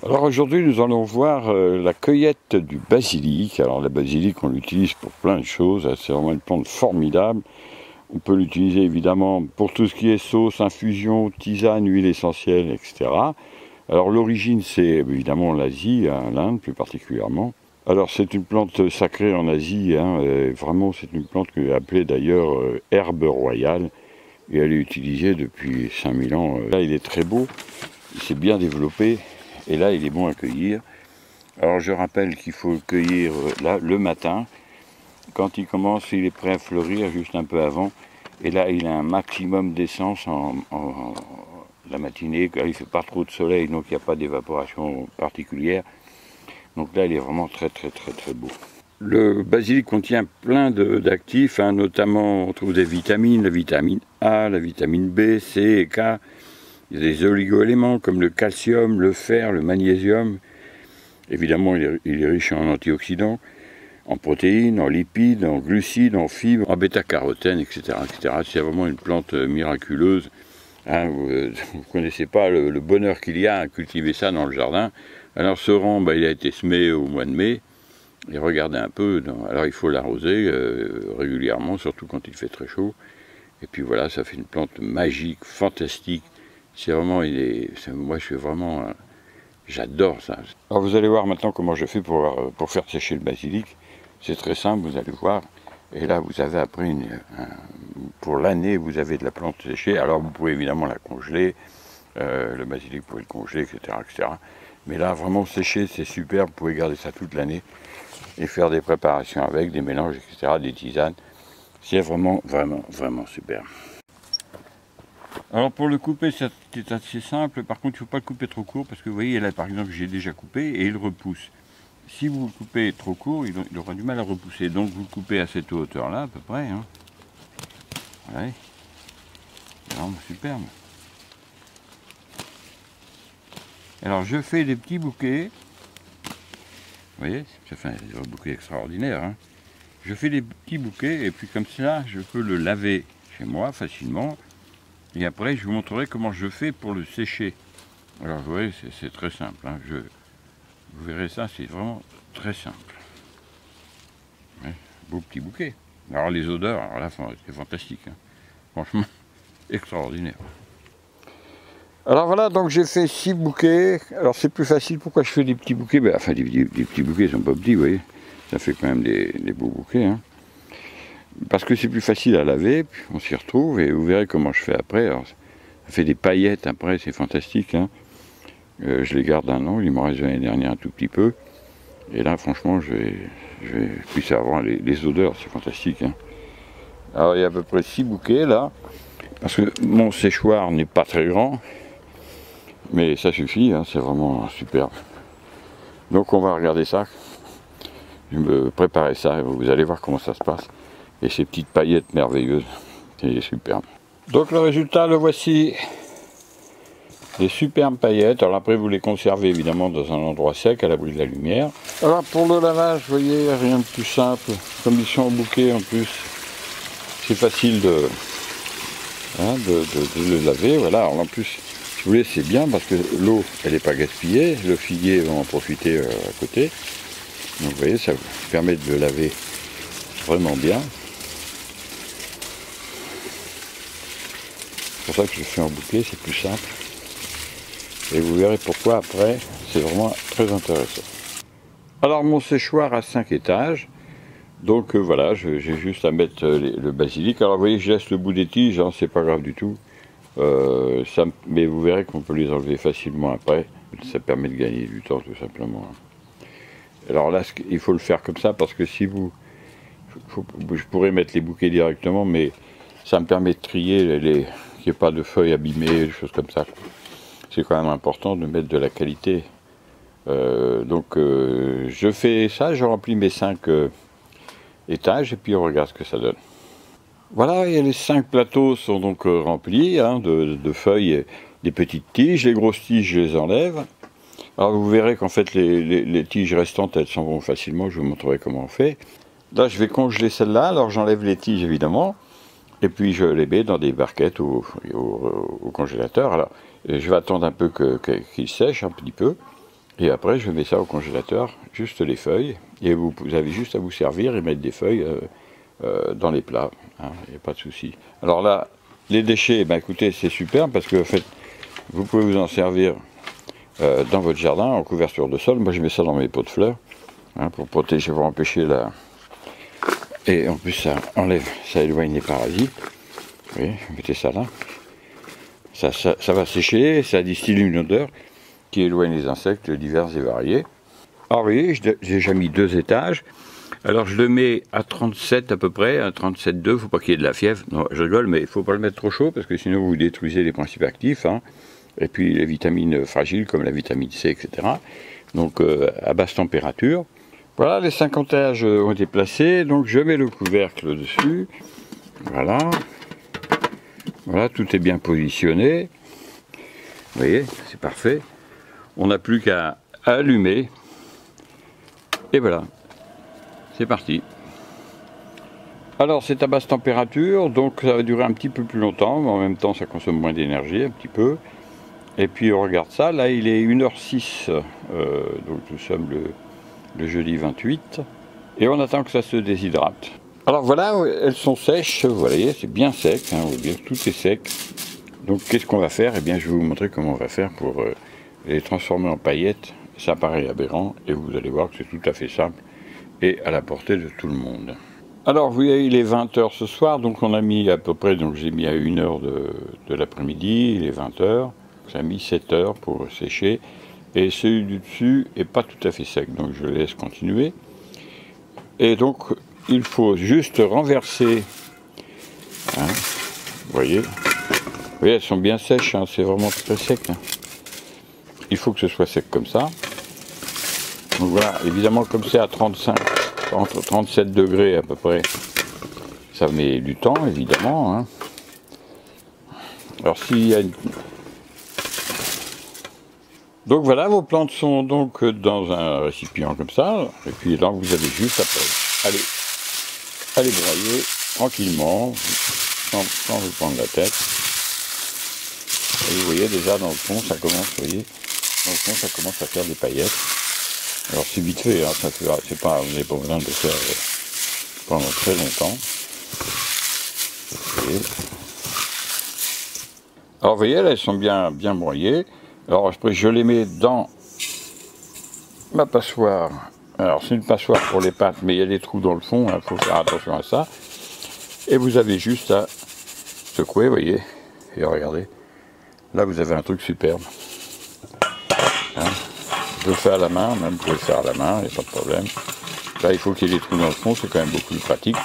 Alors aujourd'hui nous allons voir la cueillette du basilic. Alors la basilic on l'utilise pour plein de choses, c'est vraiment une plante formidable. On peut l'utiliser évidemment pour tout ce qui est sauce, infusion, tisane, huile essentielle, etc. Alors l'origine c'est évidemment l'Asie, hein, l'Inde plus particulièrement. Alors c'est une plante sacrée en Asie, hein, vraiment c'est une plante appelée d'ailleurs herbe royale. Et elle est utilisée depuis 5000 ans. Là il est très beau, il s'est bien développé. Et là, il est bon à cueillir. Alors, je rappelle qu'il faut le cueillir là, le matin. Quand il commence, il est prêt à fleurir juste un peu avant. Et là, il a un maximum d'essence en la matinée. Il ne fait pas trop de soleil, donc il n'y a pas d'évaporation particulière. Donc là, il est vraiment très beau. Le basilic contient plein d'actifs, hein, notamment on trouve des vitamines, la vitamine A, la vitamine B, C et K. Il y a des oligo-éléments comme le calcium, le fer, le magnésium. Évidemment, il est riche en antioxydants, en protéines, en lipides, en glucides, en fibres, en bêta-carotène, etc., etc. C'est vraiment une plante miraculeuse. Hein, vous ne connaissez pas le bonheur qu'il y a à cultiver ça dans le jardin. Alors ce rang, il a été semé au mois de mai. Et regardez un peu, alors il faut l'arroser régulièrement, surtout quand il fait très chaud. Et puis voilà, ça fait une plante magique, fantastique. C'est vraiment, moi je suis vraiment, j'adore ça. Alors vous allez voir maintenant comment je fais pour faire sécher le basilic. C'est très simple, vous allez voir. Et là vous avez après, pour l'année, vous avez de la plante séchée. Alors vous pouvez évidemment la congeler, le basilic vous pouvez le congeler, etc., etc. Mais là vraiment sécher, c'est super, vous pouvez garder ça toute l'année. Et faire des préparations avec, des mélanges, etc., des tisanes. C'est vraiment super. Alors pour le couper, c'est assez simple. Par contre, il ne faut pas le couper trop court parce que vous voyez là, par exemple, j'ai déjà coupé et il repousse. Si vous le coupez trop court, il aura du mal à repousser. Donc vous le coupez à cette hauteur-là, à peu près. Hein. Ouais. Vraiment superbe. Alors je fais des petits bouquets. Vous voyez, ça fait un bouquet extraordinaire. Hein. Je fais des petits bouquets et puis comme ça, je peux le laver chez moi facilement. Et après, je vous montrerai comment je fais pour le sécher. Alors, vous voyez, c'est très simple. Hein. Vous verrez ça, c'est vraiment très simple. Ouais, beau petit bouquet. Alors, les odeurs, alors là, c'est fantastique. Hein. Franchement, extraordinaire. Alors voilà, donc j'ai fait 6 bouquets. Alors, c'est plus facile. Pourquoi je fais des petits bouquets? Enfin, des petits bouquets, ils sont pas petits, vous voyez. Ça fait quand même des beaux bouquets. Hein. Parce que c'est plus facile à laver, puis on s'y retrouve, et vous verrez comment je fais après. Alors, ça fait des paillettes après, c'est fantastique. Hein. Je les garde un an, il m'en reste l'année dernière un tout petit peu. Et là, franchement, puis ça avoir les odeurs, c'est fantastique. Hein. Alors, il y a à peu près 6 bouquets là, parce que mon séchoir n'est pas très grand, mais ça suffit, hein, c'est vraiment superbe. Donc, on va regarder ça. Je vais me préparer ça, vous allez voir comment ça se passe. Et ces petites paillettes merveilleuses, c'est superbe. Donc le résultat, le voici. Des superbes paillettes. Alors après, vous les conservez évidemment dans un endroit sec, à l'abri de la lumière. Alors pour le lavage, vous voyez, rien de plus simple. Comme ils sont en bouquet en plus, c'est facile de le laver. Voilà. Alors en plus, si vous voulez, c'est bien parce que l'eau, elle n'est pas gaspillée. Le figuier va en profiter à côté. Donc vous voyez, ça vous permet de le laver vraiment bien. C'est pour ça que je fais en bouquet, c'est plus simple. Et vous verrez pourquoi après, c'est vraiment très intéressant. Alors mon séchoir a 5 étages. Donc voilà, j'ai juste à mettre le basilic. Alors vous voyez, je laisse le bout des tiges, hein, c'est pas grave du tout. Mais vous verrez qu'on peut les enlever facilement après. Ça permet de gagner du temps tout simplement. Alors là, il faut le faire comme ça parce que si vous... je pourrais mettre les bouquets directement, mais ça me permet de trier qu'il n'y ait pas de feuilles abîmées, des choses comme ça. C'est quand même important de mettre de la qualité. Je fais ça, je remplis mes 5 étages et puis on regarde ce que ça donne. Voilà, et les 5 plateaux sont donc remplis hein, de feuilles, des petites tiges. Les grosses tiges, je les enlève. Alors vous verrez qu'en fait les tiges restantes, elles s'en vont facilement. Je vous montrerai comment on fait. Là, je vais congeler celle-là. Alors j'enlève les tiges évidemment. Et puis je les mets dans des barquettes au congélateur. Alors je vais attendre un peu qu'il sèche un petit peu. Et après, je mets ça au congélateur, juste les feuilles. Et vous avez juste à vous servir et mettre des feuilles dans les plats. Hein, il n'y a pas de souci. Alors là, les déchets, ben écoutez, c'est super parce que en fait, vous pouvez vous en servir dans votre jardin en couverture de sol. Moi, je mets ça dans mes pots de fleurs hein, pour protéger, pour empêcher la... Et en plus, ça enlève, ça éloigne les parasites. Vous voyez, mettez ça là. Ça va sécher, ça distille une odeur qui éloigne les insectes divers et variés. Alors, vous voyez, j'ai déjà mis 2 étages. Alors, je le mets à 37 à peu près, à 37,2, faut pas qu'il y ait de la fièvre. Non, je rigole, mais il faut pas le mettre trop chaud parce que sinon vous détruisez les principes actifs. Hein. Et puis les vitamines fragiles comme la vitamine C, etc. Donc, à basse température. Voilà, les 50 étages ont été placés. Donc, je mets le couvercle dessus. Voilà. Voilà, tout est bien positionné. Vous voyez, c'est parfait. On n'a plus qu'à allumer. Et voilà, c'est parti. Alors c'est à basse température, donc ça va durer un petit peu plus longtemps, mais en même temps ça consomme moins d'énergie, un petit peu. Et puis on regarde ça, là il est 1h06, donc nous sommes le jeudi 28. Et on attend que ça se déshydrate. Alors voilà, elles sont sèches, vous voyez, c'est bien sec, hein, vous voyez, tout est sec. Donc qu'est-ce qu'on va faire? Eh bien je vais vous montrer comment on va faire pour les transformer en paillettes. Ça paraît aberrant et vous allez voir que c'est tout à fait simple et à la portée de tout le monde. Alors vous voyez, il est 20h ce soir, donc on a mis à peu près, donc j'ai mis à 1h de l'après-midi, il est 20h, j'ai mis 7h pour sécher, et celui du dessus est pas tout à fait sec, donc je le laisse continuer. Et donc il faut juste renverser, hein, vous voyez, elles sont bien sèches, hein, c'est vraiment très sec. Hein. Il faut que ce soit sec comme ça. Donc voilà, évidemment comme c'est à 35, entre 37 degrés à peu près, ça met du temps évidemment. Hein. Alors s'il y a une... Donc voilà, vos plantes sont donc dans un récipient comme ça, et puis là vous avez juste après, allez broyer tranquillement, sans vous prendre la tête. Et vous voyez déjà dans le fond, ça commence, vous voyez, dans le fond ça commence à faire des paillettes. Alors c'est vite fait, hein, c'est pas, vous n'avez pas besoin de le faire pendant très longtemps. Alors vous voyez, là, elles sont bien broyées. Alors après je les mets dans ma passoire. Alors c'est une passoire pour les pâtes, mais il y a des trous dans le fond, il faut faire attention à ça. Et vous avez juste à secouer, vous voyez, et regardez. Là vous avez un truc superbe. Hein. Je le fais à la main, même vous pouvez le faire à la main, il n'y a pas de problème. Là, il faut qu'il y ait des trous dans le fond, c'est quand même beaucoup plus pratique.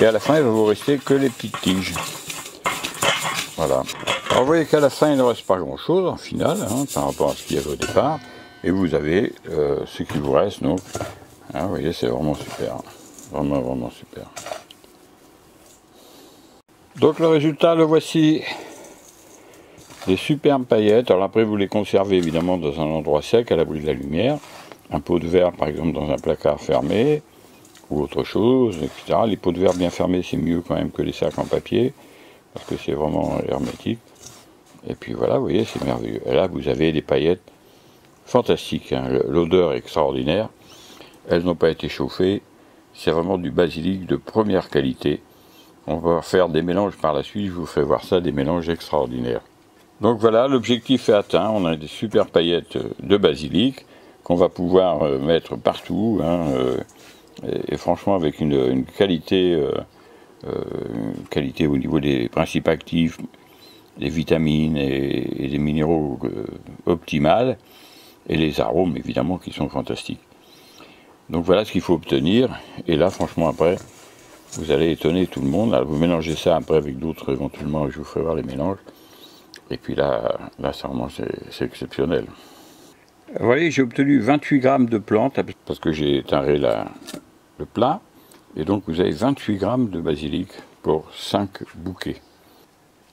Et à la fin, il va vous rester que les petites tiges. Voilà. Alors, vous voyez qu'à la fin, il ne reste pas grand-chose, en final, hein, par rapport à ce qu'il y avait au départ. Et vous avez ce qui vous reste, donc. Hein, vous voyez, c'est vraiment super. Vraiment, vraiment super. Donc, le résultat, le voici. Des superbes paillettes. Alors après vous les conservez évidemment dans un endroit sec à l'abri de la lumière. Un pot de verre par exemple dans un placard fermé ou autre chose, etc. Les pots de verre bien fermés c'est mieux quand même que les sacs en papier parce que c'est vraiment hermétique. Et puis voilà, vous voyez, c'est merveilleux. Et là vous avez des paillettes fantastiques. Hein. L'odeur est extraordinaire. Elles n'ont pas été chauffées. C'est vraiment du basilic de première qualité. On va faire des mélanges par la suite. Je vous fais voir ça, des mélanges extraordinaires. Donc voilà, l'objectif est atteint, on a des super paillettes de basilic qu'on va pouvoir mettre partout, hein, et franchement avec une qualité au niveau des principes actifs, des vitamines et des minéraux optimales, et les arômes évidemment qui sont fantastiques. Donc voilà ce qu'il faut obtenir, et là franchement après, vous allez étonner tout le monde. Alors, vous mélangez ça après avec d'autres éventuellement, je vous ferai voir les mélanges. Et puis là c'est exceptionnel. Vous voyez, j'ai obtenu 28 grammes de plantes parce que j'ai éteint le plat. Et donc vous avez 28 grammes de basilic pour 5 bouquets.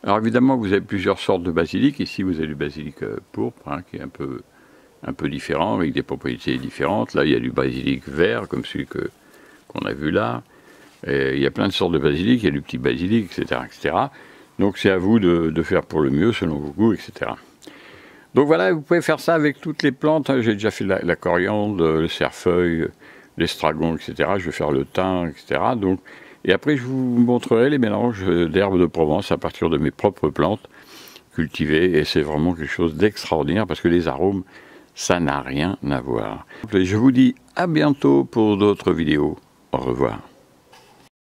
Alors évidemment, vous avez plusieurs sortes de basilic. Ici, vous avez du basilic pourpre, hein, qui est un peu différent, avec des propriétés différentes. Là, il y a du basilic vert, comme celui qu'on a vu là. Et il y a plein de sortes de basilic, il y a du petit basilic, etc., etc. Donc c'est à vous de faire pour le mieux selon vos goûts, etc. Donc voilà, vous pouvez faire ça avec toutes les plantes. J'ai déjà fait la coriandre, le cerfeuil, l'estragon, etc. Je vais faire le thym, etc. Donc, et après, je vous montrerai les mélanges d'herbes de Provence à partir de mes propres plantes cultivées. Et c'est vraiment quelque chose d'extraordinaire parce que les arômes, ça n'a rien à voir. Je vous dis à bientôt pour d'autres vidéos. Au revoir.